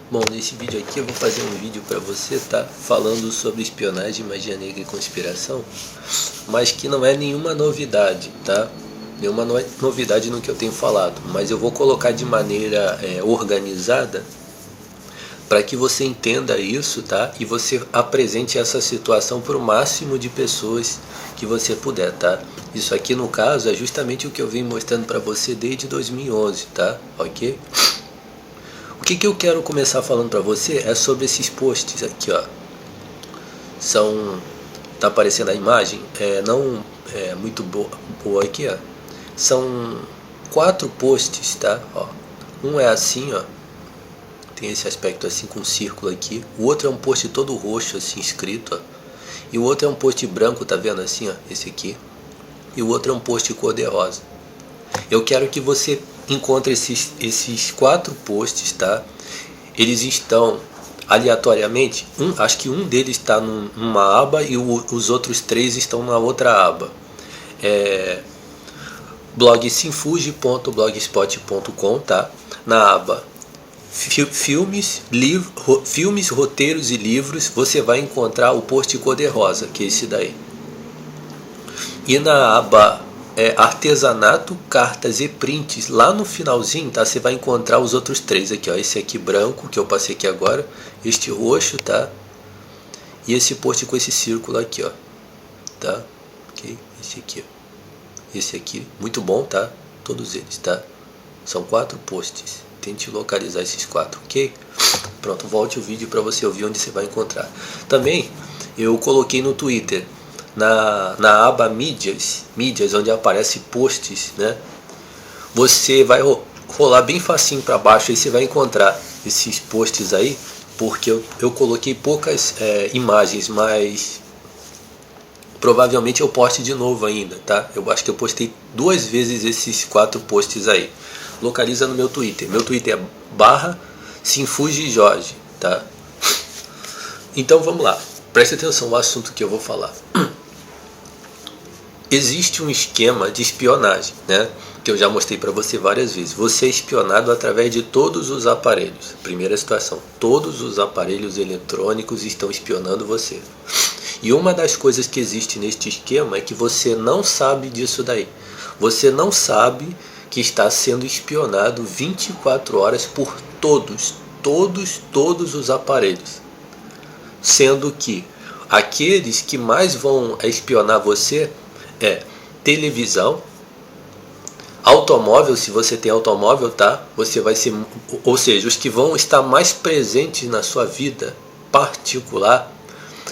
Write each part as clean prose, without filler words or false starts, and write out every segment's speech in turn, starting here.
Bom, nesse vídeo aqui eu vou fazer um vídeo para você, tá? Falando sobre espionagem, magia negra e conspiração, mas que não é nenhuma novidade, tá? Nenhuma novidade no que eu tenho falado, mas eu vou colocar de maneira organizada para que você entenda isso, tá? E você apresente essa situação para o máximo de pessoas que você puder, tá? Isso aqui no caso é justamente o que eu vim mostrando para você desde 2011, tá? Ok? O que eu quero começar falando para você é sobre esses posts aqui, ó. Tá aparecendo a imagem? Não é muito boa aqui, ó. São 4 posts, tá? Ó. Um é assim, ó. Tem esse aspecto assim com um círculo aqui. O outro é um post todo roxo assim escrito, ó. E o outro é um post branco, tá vendo assim, ó? Esse aqui. E o outro é um post cor-de-rosa. Eu quero que você encontre esses 4 posts, tá? Eles estão aleatoriamente, acho que um deles está numa aba e os outros 3 estão na outra aba. blogsinfuge.blogspot.com, tá? Na aba filmes, roteiros e livros, você vai encontrar o post cor-de-rosa, que é esse daí. E na aba artesanato, cartas e prints, lá no finalzinho, tá? Você vai encontrar os outros 3 aqui, ó. Esse aqui branco, que eu passei aqui agora. Este roxo, tá? E esse post com esse círculo aqui, ó. Tá? Ok? Esse aqui, ó. Esse aqui, muito bom, tá? Todos eles, tá? São 4 posts. Tente localizar esses 4, ok? Pronto, volte o vídeo para você ouvir onde você vai encontrar. Também, eu coloquei no Twitter, na aba mídias, onde aparece posts, né? Você vai rolar bem facinho para baixo, aí você vai encontrar esses posts aí, porque eu coloquei poucas imagens, mas provavelmente eu poste de novo ainda, tá? Eu acho que eu postei 2 vezes esses 4 posts aí. Localiza no meu Twitter. Meu Twitter é /SinfugeJorge, tá? Então vamos lá. Preste atenção no assunto que eu vou falar. Existe um esquema de espionagem, né? Que eu já mostrei para você várias vezes. Você é espionado através de todos os aparelhos. Primeira situação. Todos os aparelhos eletrônicos estão espionando você. E uma das coisas que existe neste esquema é que você não sabe disso daí. Você não sabe que está sendo espionado 24 horas por todos os aparelhos. Sendo que aqueles que mais vão espionar você televisão, automóvel, se você tem automóvel, tá? Você vai ser, ou seja, os que vão estar mais presentes na sua vida particular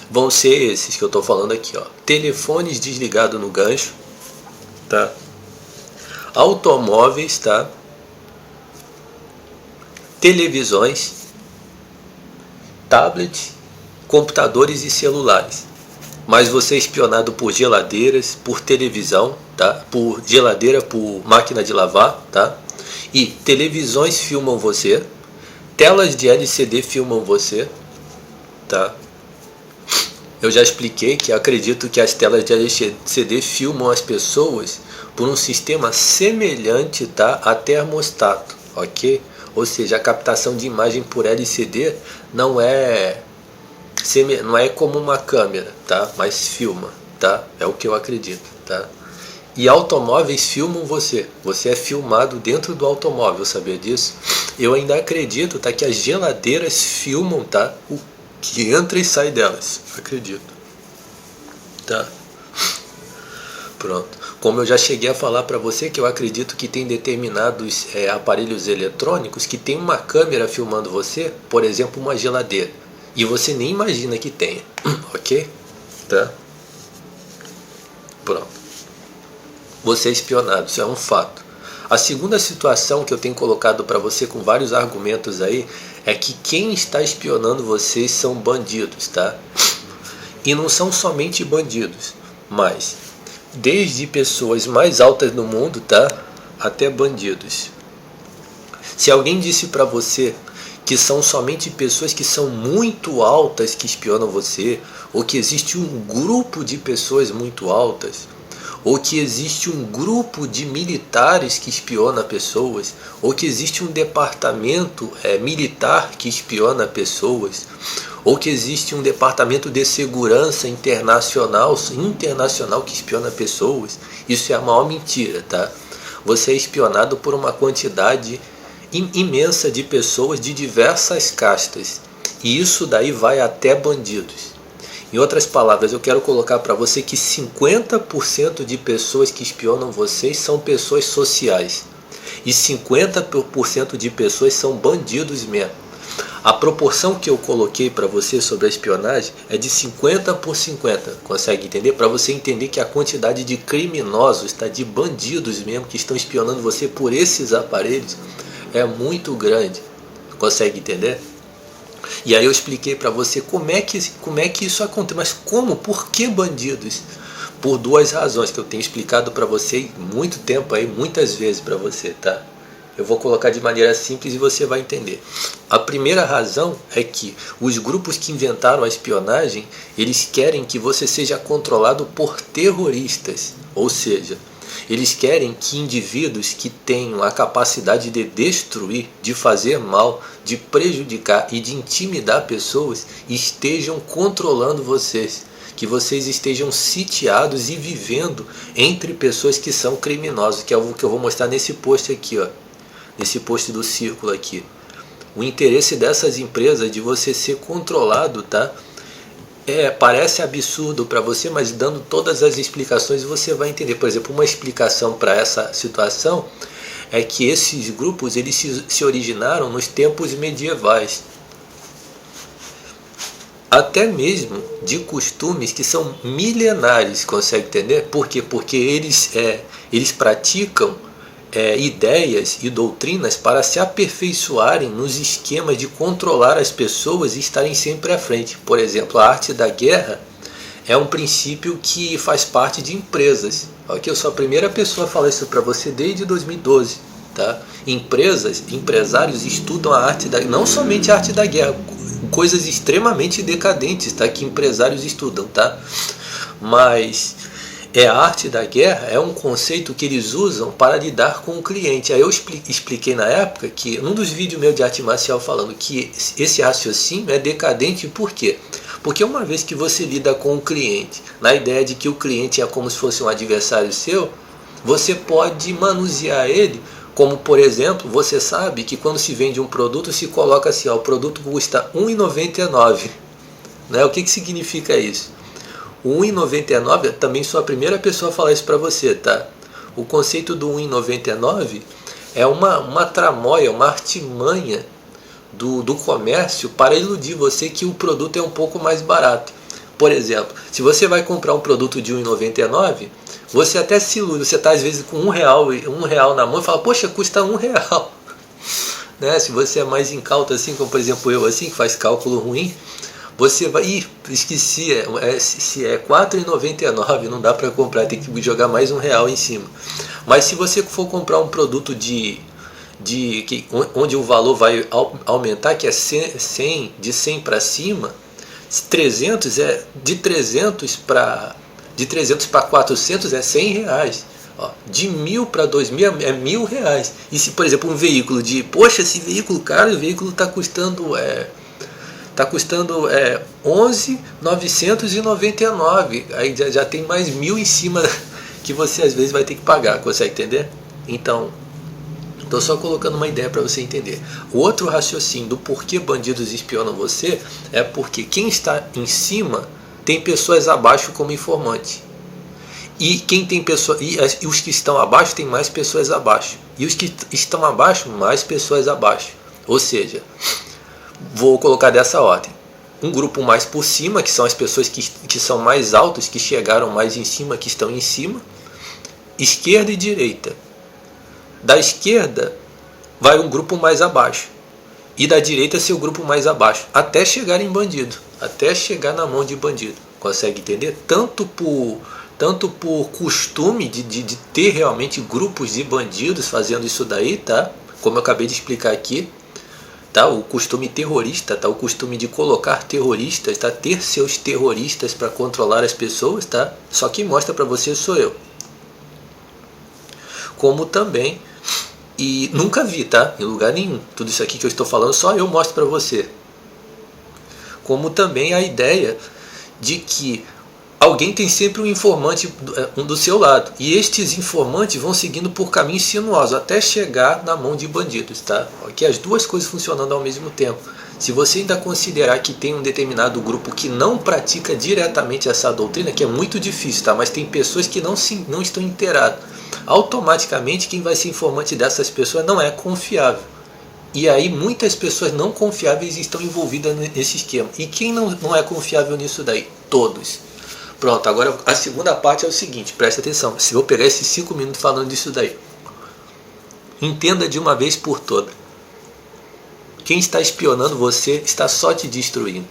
vão ser esses que eu estou falando aqui, ó. Telefones desligados no gancho, tá? Automóveis, tá? Televisões, tablets, computadores e celulares. Mas você é espionado por geladeiras, por televisão, tá? Por geladeira, por máquina de lavar, tá? E televisões filmam você, telas de LCD filmam você, tá? Eu já expliquei que acredito que as telas de LCD filmam as pessoas por um sistema semelhante, tá, a termostato, ok? Ou seja, a captação de imagem por LCD não é como uma câmera, tá? Mas filma, tá? É o que eu acredito, tá? E automóveis filmam você. Você é filmado dentro do automóvel, sabia disso? Eu ainda acredito, tá? Que as geladeiras filmam, tá? O que entra e sai delas. Acredito. Tá? Pronto. Como eu já cheguei a falar para você que eu acredito que tem determinados aparelhos eletrônicos que tem uma câmera filmando você, por exemplo, uma geladeira. E você nem imagina que tenha, ok? Tá? Pronto. Você é espionado, isso é um fato. A segunda situação que eu tenho colocado para você com vários argumentos aí é que quem está espionando vocês são bandidos, tá? E não são somente bandidos, mas desde pessoas mais altas no mundo, tá? Até bandidos. Se alguém disse para você que são somente pessoas que são muito altas que espionam você, ou que existe um grupo de pessoas muito altas, ou que existe um grupo de militares que espiona pessoas, ou que existe um departamento militar que espiona pessoas, ou que existe um departamento de segurança internacional que espiona pessoas. Isso é a maior mentira, tá? Você é espionado por uma quantidade imensa de pessoas de diversas castas, e isso daí vai até bandidos. Em outras palavras, eu quero colocar para você que 50% de pessoas que espionam vocês são pessoas sociais. E 50% de pessoas são bandidos mesmo. A proporção que eu coloquei para você sobre a espionagem é de 50 por 50. Consegue entender? Para você entender que a quantidade de criminosos, tá, de bandidos mesmo, que estão espionando você por esses aparelhos é muito grande. Consegue entender? E aí eu expliquei para você como é que isso acontece. Mas como? Por que bandidos? Por duas razões que eu tenho explicado para você muito tempo aí, muitas vezes para você, tá? Eu vou colocar de maneira simples e você vai entender. A primeira razão é que os grupos que inventaram a espionagem, eles querem que você seja controlado por terroristas. Ou seja, eles querem que indivíduos que tenham a capacidade de destruir, de fazer mal, de prejudicar e de intimidar pessoas estejam controlando vocês. Que vocês estejam sitiados e vivendo entre pessoas que são criminosas, que é o que eu vou mostrar nesse post aqui, ó. Nesse post do círculo aqui. O interesse dessas empresas de você ser controlado, tá? Parece absurdo para você, mas dando todas as explicações você vai entender. Por exemplo, uma explicação para essa situação é que esses grupos eles se originaram nos tempos medievais. Até mesmo de costumes que são milenares, consegue entender? Por quê? Porque eles praticam ideias e doutrinas para se aperfeiçoarem nos esquemas de controlar as pessoas e estarem sempre à frente. Por exemplo, a arte da guerra é um princípio que faz parte de empresas. Aqui eu sou a primeira pessoa a falar isso para você desde 2012. Tá? Empresários estudam a arte da, não somente a arte da guerra, coisas extremamente decadentes, tá? Que empresários estudam, tá? Mas a arte da guerra é um conceito que eles usam para lidar com o cliente. Aí eu expliquei na época que num dos vídeos meus de arte marcial falando que esse raciocínio é decadente. Por quê? Porque uma vez que você lida com o cliente, na ideia de que o cliente é como se fosse um adversário seu, você pode manusear ele, como por exemplo, você sabe que quando se vende um produto, se coloca assim, ó, o produto custa R$1,99. Né? O que significa isso? O R$1,99, também sou a primeira pessoa a falar isso para você, tá? O conceito do R$1,99 é uma tramóia, uma artimanha do comércio para iludir você que o produto é um pouco mais barato. Por exemplo, se você vai comprar um produto de R$1,99, você até se ilude, você está às vezes com R$1 na mão e fala, poxa, custa R$1. Né? Se você é mais incauto assim, como por exemplo eu assim, que faz cálculo ruim, você vai, esqueci, se é R$4,99, não dá para comprar, tem que jogar mais R$1 em cima. Mas se você for comprar um produto onde o valor vai aumentar, que é 100, de 100 para cima, 300 de 300 para 400 é R$100. Ó, de 1.000 para 2.000 é R$1.000. E se, por exemplo, um veículo poxa, esse veículo caro, o veículo está custando... Está custando 11.999. Aí já tem mais 1.000 em cima que você às vezes vai ter que pagar. Consegue entender? Então, estou só colocando uma ideia para você entender. O outro raciocínio do porquê bandidos espionam você é porque quem está em cima tem pessoas abaixo como informante. E os que estão abaixo tem mais pessoas abaixo. E os que estão abaixo, mais pessoas abaixo. Ou seja, vou colocar dessa ordem. Um grupo mais por cima, que são as pessoas que são mais altas, que chegaram mais em cima, que estão em cima. Esquerda e direita. Da esquerda vai um grupo mais abaixo. E da direita seu grupo mais abaixo. Até chegar em bandido. Até chegar na mão de bandido. Consegue entender? Tanto por costume de ter realmente grupos de bandidos fazendo isso daí, tá? Como eu acabei de explicar aqui. Tá, o costume terrorista, tá, o costume de colocar terroristas, tá, ter seus terroristas para controlar as pessoas, tá? Só quem mostra para você sou eu. como também, e nunca vi, tá? Em lugar nenhum. Tudo isso aqui que eu estou falando, só eu mostro para você. Como também a ideia de que alguém tem sempre um informante do seu lado. E estes informantes vão seguindo por caminhos sinuosos até chegar na mão de bandidos, tá? Aqui as duas coisas funcionando ao mesmo tempo. Se você ainda considerar que tem um determinado grupo que não pratica diretamente essa doutrina, que é muito difícil, tá? Mas tem pessoas que não estão inteiradas. Automaticamente quem vai ser informante dessas pessoas não é confiável. E aí muitas pessoas não confiáveis estão envolvidas nesse esquema. E quem não é confiável nisso daí? Todos. Pronto, agora a segunda parte é o seguinte, presta atenção. Se eu pegar esses 5 minutos falando disso daí, entenda de uma vez por todas. Quem está espionando você está só te destruindo.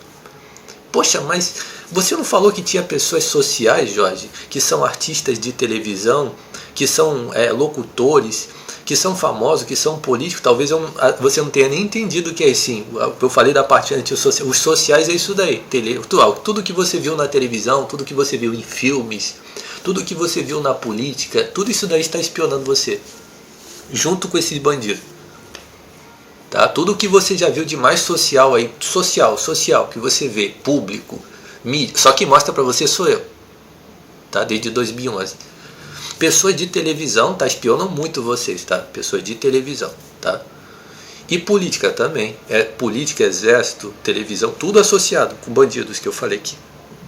Poxa, mas você não falou que tinha pessoas sociais, Jorge, que são artistas de televisão, que são locutores, que são famosos, que são políticos? Talvez você não tenha nem entendido o que é assim. Eu falei da parte antissocial. Os sociais é isso daí. Tudo que você viu na televisão, tudo que você viu em filmes, tudo que você viu na política, tudo isso daí está espionando você. Junto com esses bandidos. Tá? Tudo que você já viu de mais social aí, social, que você vê, público, mídia, só que mostra pra você sou eu. Tá? Desde 2011. Pessoas de televisão, tá? Espionam muito vocês, tá? Pessoas de televisão, tá? E política também. Política, exército, televisão, tudo associado com bandidos que eu falei aqui.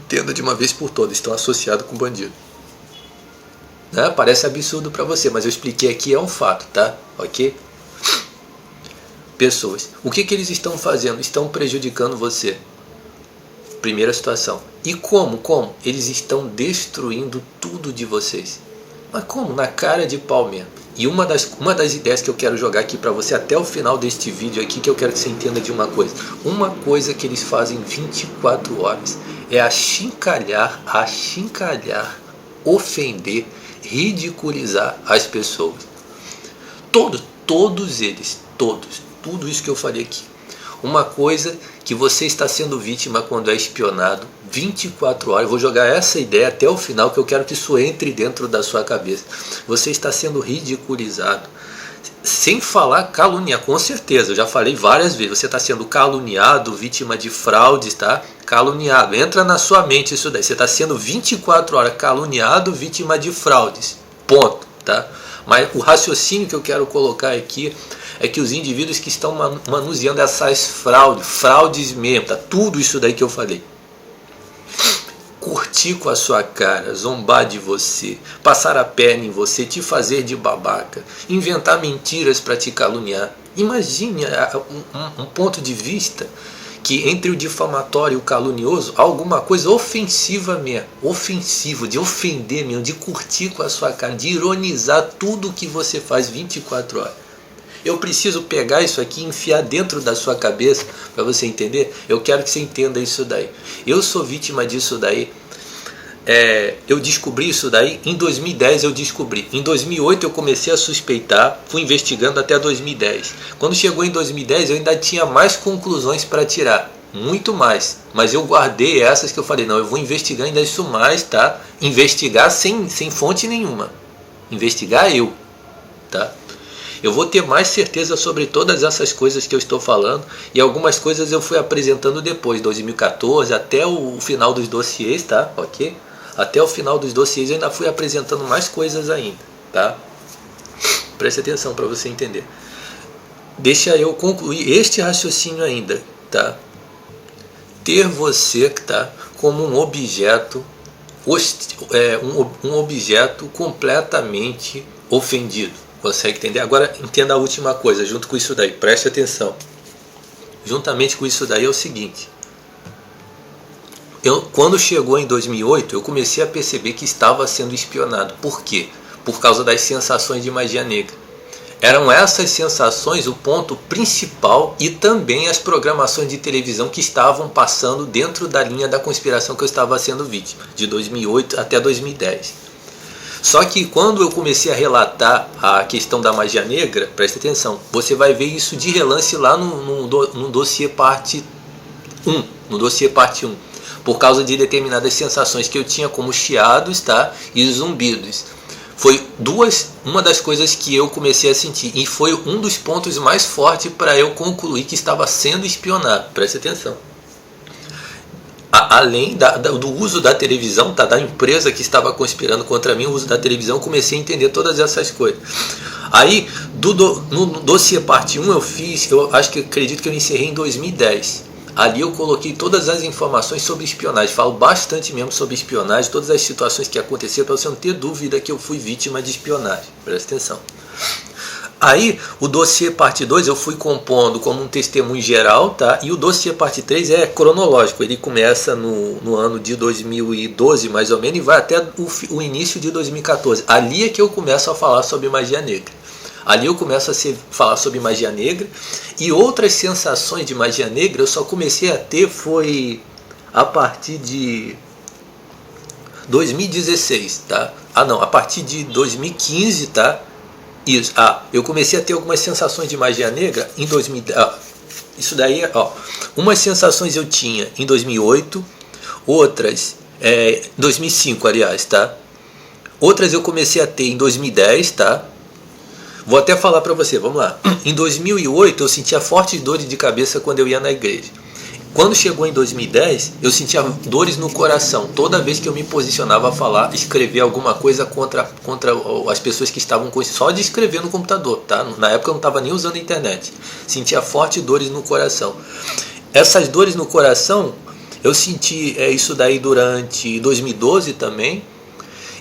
Entenda de uma vez por todas, estão associados com bandido. Né? Parece absurdo pra você, mas eu expliquei aqui, é um fato, tá? Ok? Pessoas. O que eles estão fazendo? Estão prejudicando você. Primeira situação. E como? Como? Eles estão destruindo tudo de vocês. Mas como? Na cara de pau mesmo. E uma das ideias que eu quero jogar aqui para você até o final deste vídeo aqui, que eu quero que você entenda de uma coisa. Uma coisa que eles fazem 24 horas é achincalhar, ofender, ridiculizar as pessoas. Todos eles, tudo isso que eu falei aqui. Uma coisa que você está sendo vítima quando é espionado 24 horas. Eu vou jogar essa ideia até o final, que eu quero que isso entre dentro da sua cabeça. Você está sendo ridicularizado. Sem falar caluniar, com certeza. Eu já falei várias vezes. Você está sendo caluniado, vítima de fraudes, tá? Caluniado. Entra na sua mente isso daí. Você está sendo 24 horas caluniado, vítima de fraudes. Ponto, tá? Mas o raciocínio que eu quero colocar aqui é que os indivíduos que estão manuseando essas fraudes mesmo, tá? Tudo isso daí que eu falei. Curtir com a sua cara, zombar de você, passar a perna em você, te fazer de babaca, inventar mentiras para te caluniar. Imagine um ponto de vista que entre o difamatório e o calunioso há alguma coisa ofensiva mesmo, ofensivo, de ofender mesmo, de curtir com a sua cara, de ironizar tudo que você faz 24 horas. Eu preciso pegar isso aqui e enfiar dentro da sua cabeça para você entender. Eu quero que você entenda isso daí. Eu sou vítima disso daí. Eu descobri isso daí. Em 2010 eu descobri. Em 2008 eu comecei a suspeitar. Fui investigando até 2010. Quando chegou em 2010 eu ainda tinha mais conclusões para tirar. Muito mais. Mas eu guardei essas que eu falei. Não, eu vou investigar ainda isso mais, tá? Investigar sem fonte nenhuma. Investigar eu, tá? Eu vou ter mais certeza sobre todas essas coisas que eu estou falando, e algumas coisas eu fui apresentando depois, 2014, até o final dos dossiês, tá? Ok? Até o final dos dossiês eu ainda fui apresentando mais coisas ainda, tá? Preste atenção para você entender. Deixa eu concluir este raciocínio ainda, tá? Ter você, tá, como um objeto, um objeto completamente ofendido. Consegue entender? Agora entenda a última coisa, junto com isso daí, preste atenção. Juntamente com isso daí é o seguinte. Quando chegou em 2008, eu comecei a perceber que estava sendo espionado. Por quê? Por causa das sensações de magia negra. Eram essas sensações o ponto principal e também as programações de televisão que estavam passando dentro da linha da conspiração que eu estava sendo vítima, de 2008 até 2010. Só que quando eu comecei a relatar a questão da magia negra, presta atenção, você vai ver isso de relance lá no dossiê parte 1, no dossiê parte 1, por causa de determinadas sensações que eu tinha como chiados, tá, e zumbidos. Foi uma das coisas que eu comecei a sentir, e foi um dos pontos mais fortes para eu concluir que estava sendo espionado. Preste atenção. Além do uso da televisão, tá, da empresa que estava conspirando contra mim, o uso da televisão, comecei a entender todas essas coisas. Aí, no dossiê parte 1 acredito que eu encerrei em 2010. Ali eu coloquei todas as informações sobre espionagem, falo bastante mesmo sobre espionagem, todas as situações que aconteceram, para você não ter dúvida que eu fui vítima de espionagem. Presta atenção. Aí, o dossiê parte 2 eu fui compondo como um testemunho geral, tá? E o dossiê parte 3 é cronológico, ele começa no ano de 2012, mais ou menos, e vai até o início de 2014. Ali é que eu começo a falar sobre magia negra. Ali eu começo a falar sobre magia negra, e outras sensações de magia negra eu só comecei a ter foi a partir de 2016, tá? A partir de 2015, tá? Isso. Eu comecei a ter algumas sensações de magia negra em 2010. Isso daí, umas sensações eu tinha em 2008, outras 2005, aliás, tá? Outras eu comecei a ter em 2010, tá? Vou até falar para você, vamos lá. Em 2008 eu sentia fortes dores de cabeça quando eu ia na igreja. Quando chegou em 2010, eu sentia dores no coração. Toda vez que eu me posicionava a falar, escrever alguma coisa contra as pessoas que estavam só de escrever no computador, tá? Na época eu não estava nem usando a internet. Sentia fortes dores no coração. Essas dores no coração, eu senti isso daí durante 2012 também.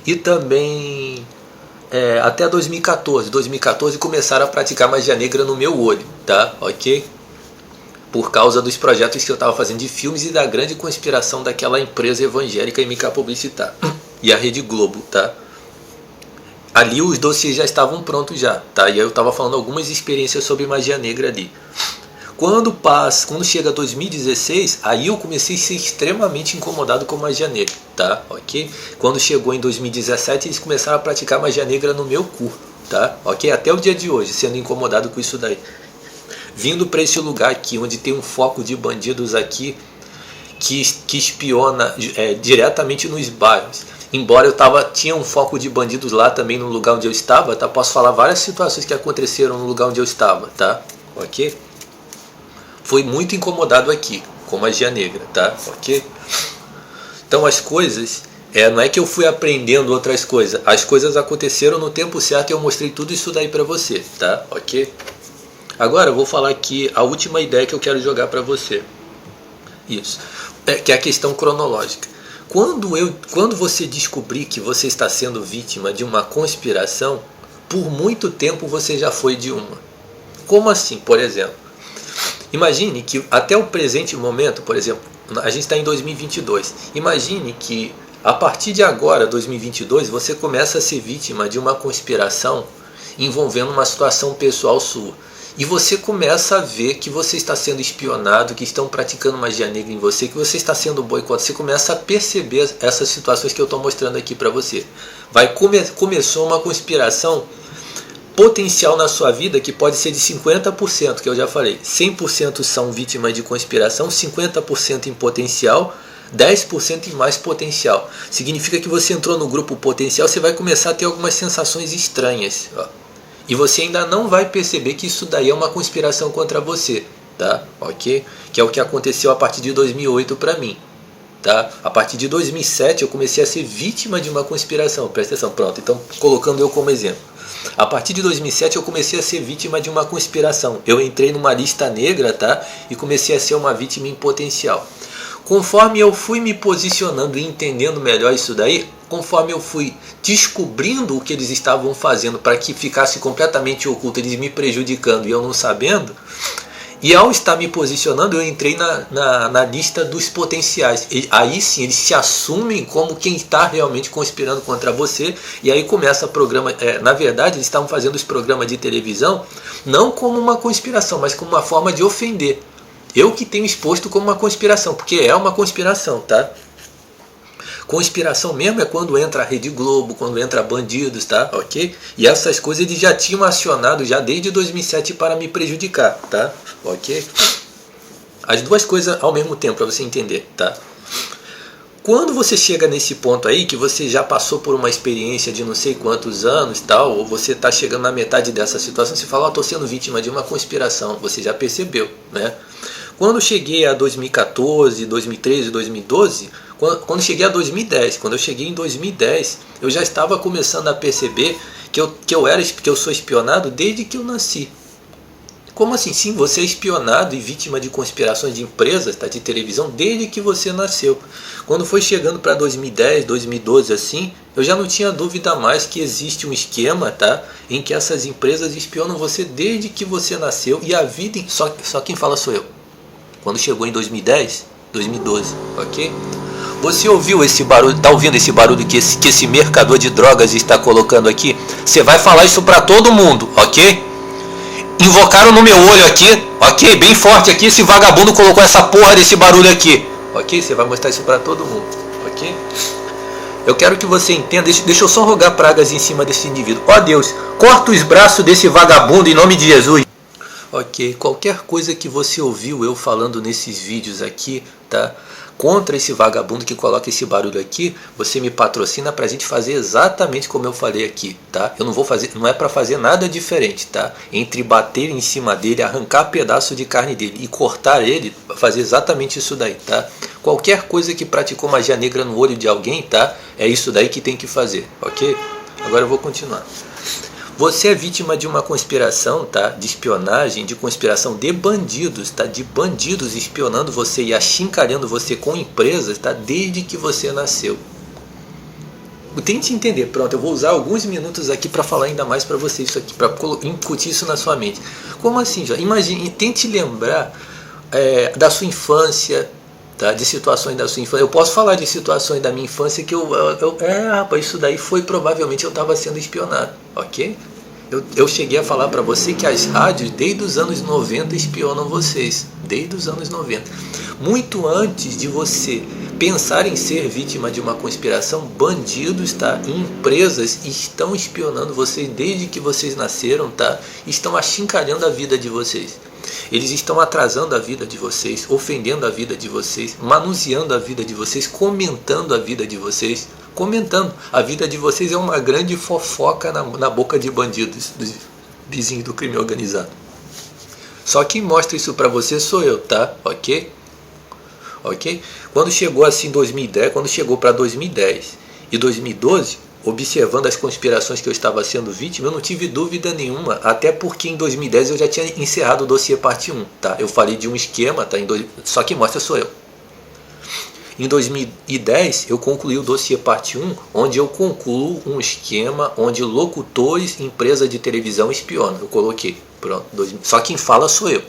E também até 2014. 2014 começaram a praticar magia negra no meu olho, tá? Ok? Por causa dos projetos que eu estava fazendo de filmes e da grande conspiração daquela empresa evangélica MK Publicitar e a Rede Globo, tá? Ali os dossiês já estavam prontos já, tá? E aí eu estava falando algumas experiências sobre magia negra ali. Quando chega 2016, aí eu comecei a ser extremamente incomodado com magia negra, tá? Ok? Quando chegou em 2017, eles começaram a praticar magia negra no meu cu, tá? Ok? Até o dia de hoje, sendo incomodado com isso daí. Vindo para esse lugar aqui, onde tem um foco de bandidos aqui, que espiona diretamente nos bairros. Embora tinha um foco de bandidos lá também no lugar onde eu estava, tá? Posso falar várias situações que aconteceram no lugar onde eu estava, tá? Ok? Foi muito incomodado aqui com magia negra, tá? Ok? Então as coisas, não é que eu fui aprendendo outras coisas, as coisas aconteceram no tempo certo e eu mostrei tudo isso daí pra você, tá? Ok? Agora eu vou falar aqui a última ideia que eu quero jogar pra você. Isso, que é a questão cronológica. Quando você descobrir que você está sendo vítima de uma conspiração, por muito tempo você já foi de uma. Como assim, por exemplo? Imagine que até o presente momento, por exemplo, a gente está em 2022. Imagine que a partir de agora, 2022, você começa a ser vítima de uma conspiração envolvendo uma situação pessoal sua. E você começa a ver que você está sendo espionado, que estão praticando magia negra em você, que você está sendo boicotado. Você começa a perceber essas situações que eu estou mostrando aqui para você. Começou uma conspiração potencial na sua vida que pode ser de 50%, que eu já falei. 100% são vítimas de conspiração, 50% em potencial, 10% em mais potencial. Significa que você entrou no grupo potencial, você vai começar a ter algumas sensações estranhas, ó. E você ainda não vai perceber que isso daí é uma conspiração contra você, tá? Ok? Que é o que aconteceu a partir de 2008 para mim, tá? A partir de 2007 eu comecei a ser vítima de uma conspiração. Presta atenção, pronto. Então, colocando eu como exemplo. A partir de 2007 eu comecei a ser vítima de uma conspiração. Eu entrei numa lista negra, tá? E comecei a ser uma vítima em potencial. Conforme eu fui me posicionando e entendendo melhor isso daí, conforme eu fui descobrindo o que eles estavam fazendo para que ficasse completamente oculto, eles me prejudicando e eu não sabendo, e ao estar me posicionando, eu entrei na lista dos potenciais. Aí sim, eles se assumem como quem está realmente conspirando contra você, e aí começa o programa. Na verdade, eles estavam fazendo os programas de televisão não como uma conspiração, mas como uma forma de ofender. Eu que tenho exposto como uma conspiração, porque é uma conspiração, tá? Conspiração mesmo é quando entra a Rede Globo, quando entra bandidos, tá? Ok? E essas coisas eles já tinham acionado já desde 2007 para me prejudicar, tá? Ok? As duas coisas ao mesmo tempo, para você entender, tá? Quando você chega nesse ponto aí, que você já passou por uma experiência de não sei quantos anos, tal, ou você está chegando na metade dessa situação, você fala, estou sendo vítima de uma conspiração, você já percebeu, né? Quando eu cheguei a 2014, 2013, 2012, quando cheguei a 2010, quando eu cheguei em 2010, eu já estava começando a perceber que eu sou espionado desde que eu nasci. Como assim? Sim, você é espionado e vítima de conspirações de empresas, tá, de televisão, desde que você nasceu. Quando foi chegando para 2010, 2012 assim, eu já não tinha dúvida mais que existe um esquema, tá, em que essas empresas espionam você desde que você nasceu e a vida... Só quem fala sou eu. Quando chegou em 2010, 2012, ok? Você ouviu esse barulho, tá ouvindo esse barulho que esse mercador de drogas está colocando aqui? Você vai falar isso para todo mundo, ok? Invocaram no meu olho aqui, ok? Bem forte aqui, esse vagabundo colocou essa porra desse barulho aqui, ok? Você vai mostrar isso para todo mundo, ok? Eu quero que você entenda, deixa eu só rogar pragas em cima desse indivíduo. Ó Deus, corta os braços desse vagabundo em nome de Jesus. Ok, qualquer coisa que você ouviu eu falando nesses vídeos aqui, tá? Contra esse vagabundo que coloca esse barulho aqui, você me patrocina pra gente fazer exatamente como eu falei aqui, tá? Eu não vou fazer, não é pra fazer nada diferente, tá? Entre bater em cima dele, arrancar pedaço de carne dele e cortar ele, fazer exatamente isso daí, tá? Qualquer coisa que praticou magia negra no olho de alguém, tá? É isso daí que tem que fazer, ok? Agora eu vou continuar. Você é vítima de uma conspiração, tá? De espionagem, de conspiração de bandidos, tá? De bandidos espionando você e achincalhando você com empresas, tá? Desde que você nasceu. Tente entender, pronto, eu vou usar alguns minutos aqui para falar ainda mais para você isso aqui, para incutir isso na sua mente. Como assim, já? Imagine, tente lembrar da sua infância, tá? De situações da sua infância. Eu posso falar de situações da minha infância que rapaz, isso daí foi provavelmente eu estava sendo espionado, ok? Eu cheguei a falar para você que as rádios desde os anos 90 espionam vocês, desde os anos 90. Muito antes de você pensar em ser vítima de uma conspiração, bandidos, tá? E empresas estão espionando vocês desde que vocês nasceram, tá? Estão achincalhando a vida de vocês. Eles estão atrasando a vida de vocês, ofendendo a vida de vocês, manuseando a vida de vocês, comentando a vida de vocês. Comentando, a vida de vocês é uma grande fofoca na boca de bandidos, dos vizinhos do crime organizado. Só quem mostra isso pra você sou eu, tá? Ok? Ok? Quando chegou assim 2010, quando chegou para 2010 e 2012, observando as conspirações que eu estava sendo vítima, eu não tive dúvida nenhuma, até porque em 2010 eu já tinha encerrado o dossiê parte 1, tá? Eu falei de um esquema, tá? Só quem mostra sou eu. Em 2010 eu concluí o dossiê parte 1, onde eu concluo um esquema onde locutores, empresa de televisão espionam. Eu coloquei, pronto, só quem fala sou eu.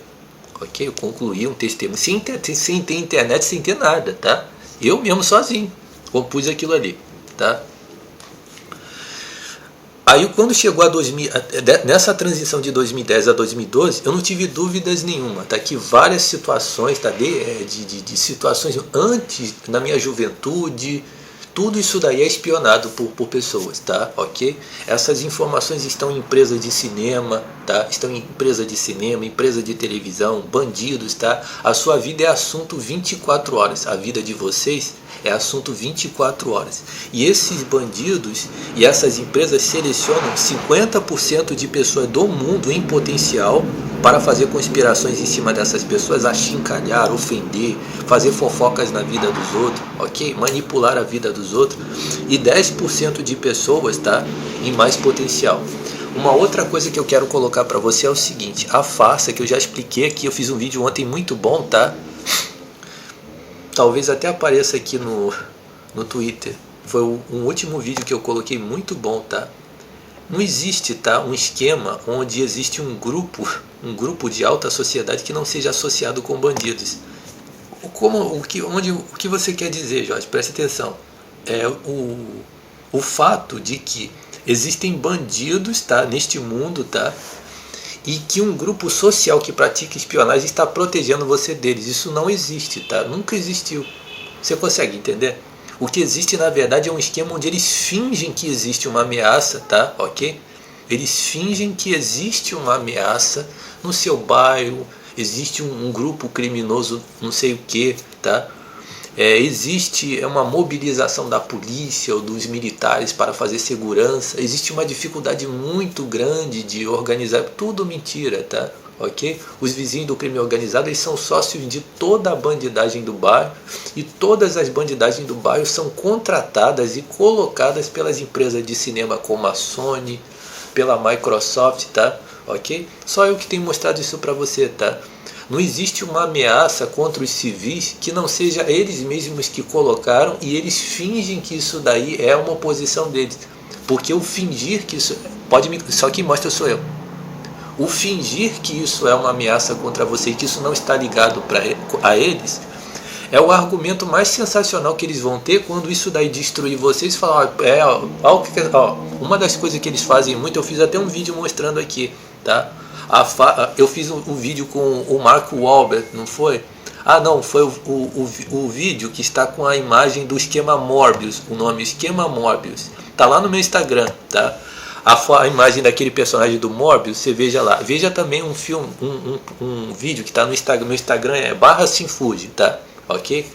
Ok? Eu concluí um testemunho sem ter internet, sem ter nada, tá? Eu mesmo sozinho compus aquilo ali, tá? Aí quando chegou nessa transição de 2010 a 2012, eu não tive dúvidas nenhuma, tá? Que várias situações, tá? De situações antes, na minha juventude, tudo isso daí é espionado por pessoas, tá? Ok? Essas informações estão em empresas de cinema, tá? Estão em empresa de cinema, empresa de televisão, bandidos, tá? A sua vida é assunto 24 horas, a vida de vocês é assunto 24 horas. E esses bandidos e essas empresas selecionam 50% de pessoas do mundo em potencial para fazer conspirações em cima dessas pessoas, achincalhar, ofender, fazer fofocas na vida dos outros, ok? Manipular a vida dos outros. E 10% de pessoas, tá? Em mais potencial. Uma outra coisa que eu quero colocar para você é o seguinte: a farsa que eu já expliquei aqui, eu fiz um vídeo ontem muito bom, tá? Talvez até apareça aqui no Twitter. Foi um último vídeo que eu coloquei muito bom, tá? Não existe, tá, um esquema onde existe um grupo de alta sociedade que não seja associado com bandidos. O que você quer dizer, Jorge? Preste atenção. É o fato de que existem bandidos, tá, neste mundo, tá? E que um grupo social que pratica espionagem está protegendo você deles. Isso não existe, tá? Nunca existiu. Você consegue entender? O que existe, na verdade, é um esquema onde eles fingem que existe uma ameaça, tá? Ok? Eles fingem que existe uma ameaça no seu bairro, existe um grupo criminoso, não sei o que, tá? existe uma mobilização da polícia ou dos militares para fazer segurança, existe uma dificuldade muito grande de organizar, tudo mentira, tá? Ok? Os vizinhos do crime organizado, eles são sócios de toda a bandidagem do bairro, e todas as bandidagens do bairro são contratadas e colocadas pelas empresas de cinema como a Sony, pela Microsoft, tá? Ok? Só eu que tenho mostrado isso para você, tá? Não existe uma ameaça contra os civis que não seja eles mesmos que colocaram, e eles fingem que isso daí é uma oposição deles. Porque o fingir que isso... só quem mostra sou eu. O fingir que isso é uma ameaça contra você e que isso não está ligado a eles é o argumento mais sensacional que eles vão ter quando isso daí destruir vocês e falar, uma das coisas que eles fazem muito, eu fiz até um vídeo mostrando aqui, tá? Eu fiz um vídeo com o Mark Wahlberg, não foi? Ah não, foi o vídeo que está com a imagem do esquema Morbius, o nome Esquema Morbius, tá lá no meu Instagram, tá? A imagem daquele personagem do Morbius, você veja lá. Veja também um filme, um vídeo que está no Instagram. Meu Instagram é /Sinfuji, tá? Ok?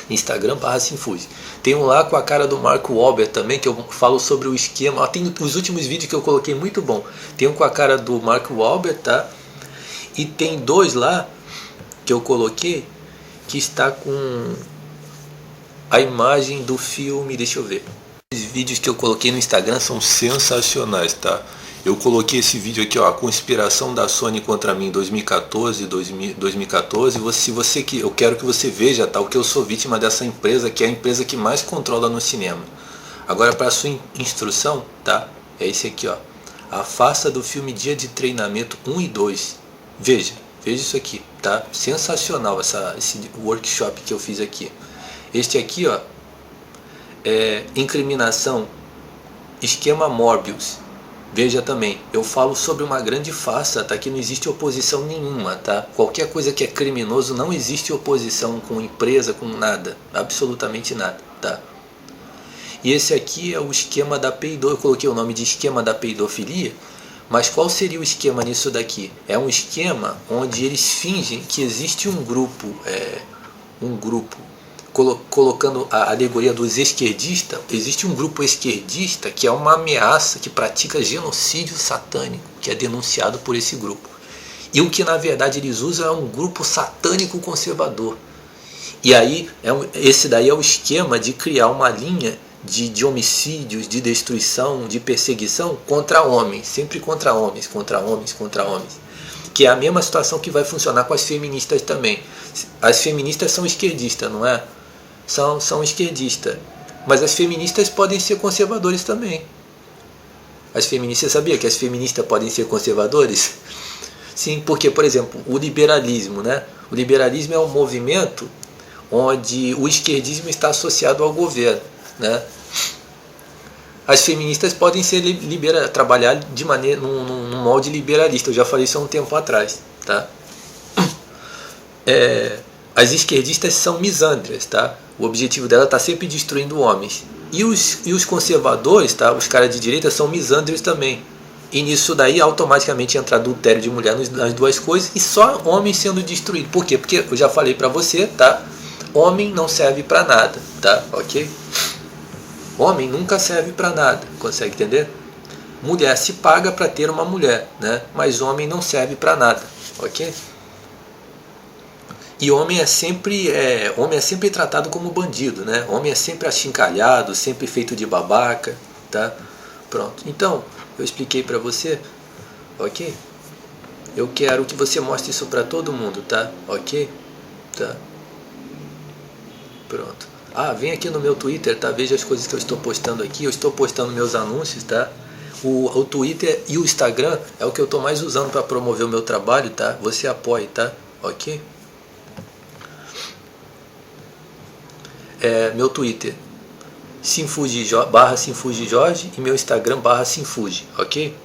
Instagram /Sinfuji. Tem um lá com a cara do Mark Wahlberg também, que eu falo sobre o esquema. Tem os últimos vídeos que eu coloquei muito bom. Tem um com a cara do Mark Wahlberg, tá? E tem dois lá que eu coloquei que está com a imagem do filme, deixa eu ver. Os vídeos que eu coloquei no Instagram são sensacionais, tá? Eu coloquei esse vídeo aqui, ó, a conspiração da Sony contra mim 2014. Eu quero que você veja, tá? O que eu sou vítima dessa empresa, que é a empresa que mais controla no cinema. Agora, para sua instrução, tá? É esse aqui, ó. A farsa do filme Dia de Treinamento 1 e 2. Veja isso aqui, tá? Sensacional esse workshop que eu fiz aqui. Este aqui, ó, incriminação, esquema Morbius. Veja também, eu falo sobre uma grande farsa, tá? Que não existe oposição nenhuma, tá? Qualquer coisa que é criminoso, não existe oposição com empresa, com nada, absolutamente nada, tá? E esse aqui é o esquema da peidofilia. Eu coloquei o nome de esquema da peidofilia, mas qual seria o esquema nisso daqui? É um esquema onde eles fingem que existe um grupo, colocando a alegoria dos esquerdistas. Existe um grupo esquerdista que é uma ameaça, que pratica genocídio satânico, que é denunciado por esse grupo. E o que na verdade eles usam é um grupo satânico conservador. E aí, esse daí é o esquema de criar uma linha de homicídios, de destruição, de perseguição contra homens, sempre contra homens. Que é a mesma situação que vai funcionar com as feministas também. As feministas são esquerdistas, não é? São esquerdistas. Mas as feministas podem ser conservadores também. As feministas, sabia que as feministas podem ser conservadores? Sim, porque, por exemplo, o liberalismo, né? O liberalismo é um movimento onde o esquerdismo está associado ao governo, né? As feministas podem ser trabalhar de maneira num molde liberalista. Eu já falei isso há um tempo atrás, tá? As esquerdistas são misândrias, tá? O objetivo dela está sempre destruindo homens. E os conservadores, tá? Os caras de direita são misândrios também. E nisso daí automaticamente entra adultério de mulher nas duas coisas, e só homem sendo destruído. Por quê? Porque eu já falei pra você, tá? Homem não serve pra nada, tá? Ok? Homem nunca serve pra nada, consegue entender? Mulher se paga pra ter uma mulher, né? Mas homem não serve pra nada, ok? E homem é sempre tratado como bandido, né? Homem é sempre achincalhado, sempre feito de babaca, tá? Pronto. Então, eu expliquei pra você, ok? Eu quero que você mostre isso pra todo mundo, tá? Ok? Tá? Pronto. Ah, vem aqui no meu Twitter, tá? Veja as coisas que eu estou postando aqui. Eu estou postando meus anúncios, tá? O Twitter e o Instagram é o que eu estou mais usando para promover o meu trabalho, tá? Você apoie, tá? Ok? Meu Twitter, /Sinfuji Jorge, e meu Instagram /Sinfuji, ok?